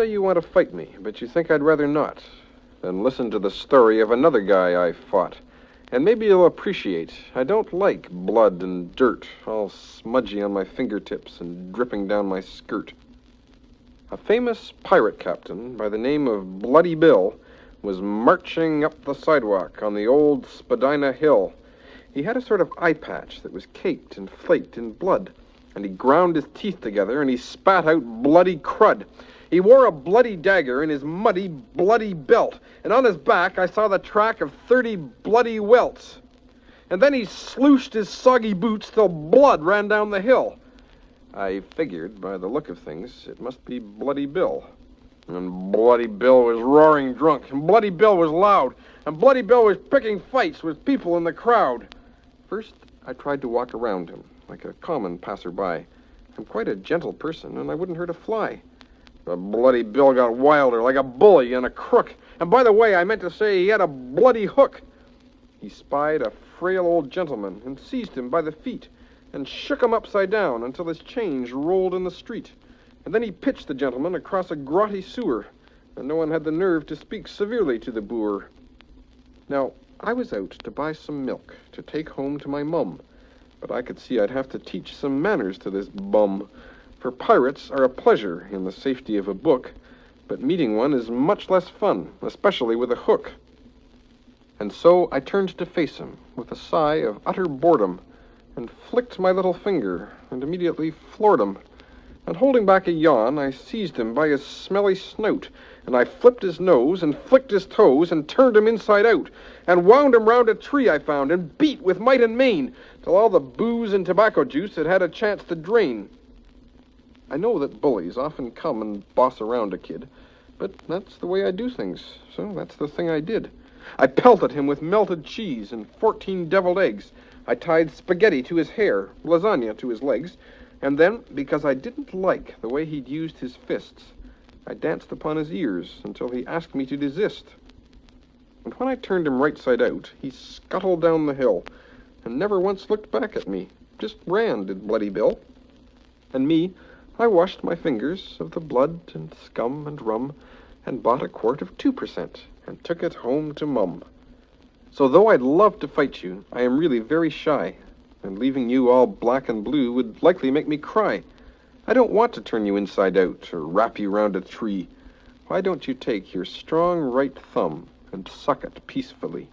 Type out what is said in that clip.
say you want to fight me, but you think I'd rather not. Then listen to the story of another guy I fought. And maybe you'll appreciate I don't like blood and dirt, all smudgy on my fingertips and dripping down my skirt. A famous pirate captain by the name of Bloody Bill was marching up the sidewalk on the old Spadina Hill. He had a sort of eye patch that was caked and flaked in blood, and he ground his teeth together and he spat out bloody crud. He wore a bloody dagger in his muddy, bloody belt, and on his back I saw the track of 30 bloody welts. And then he slooshed his soggy boots till blood ran down the hill. I figured, by the look of things, it must be Bloody Bill. And Bloody Bill was roaring drunk, and Bloody Bill was loud, and Bloody Bill was picking fights with people in the crowd. First, I tried to walk around him, like a common passerby. I'm quite a gentle person, and I wouldn't hurt a fly. But Bloody Bill got wilder, like a bully and a crook. And by the way, I meant to say he had a bloody hook. He spied a frail old gentleman and seized him by the feet and shook him upside down until his change rolled in the street. And then he pitched the gentleman across a grotty sewer, and no one had the nerve to speak severely to the boor. Now, I was out to buy some milk to take home to my mum, but I could see I'd have to teach some manners to this bum. For pirates are a pleasure in the safety of a book, but meeting one is much less fun, especially with a hook. And so I turned to face him with a sigh of utter boredom, and flicked my little finger, and immediately floored him. And holding back a yawn, I seized him by his smelly snout, and I flipped his nose, and flicked his toes, and turned him inside out, and wound him round a tree I found, and beat with might and main, till all the booze and tobacco juice had had a chance to drain. I know that bullies often come and boss around a kid, but that's the way I do things, so that's the thing I did. I pelted him with melted cheese and 14 deviled eggs. I tied spaghetti to his hair, lasagna to his legs, and then, because I didn't like the way he'd used his fists, I danced upon his ears until he asked me to desist. And when I turned him right side out, he scuttled down the hill and never once looked back at me. Just ran, did Bloody Bill. And me, I washed my fingers of the blood and scum and rum and bought a quart of 2% and took it home to Mum. So though I'd love to fight you, I am really very shy, and leaving you all black and blue would likely make me cry. I don't want to turn you inside out or wrap you round a tree. Why don't you take your strong right thumb and suck it peacefully?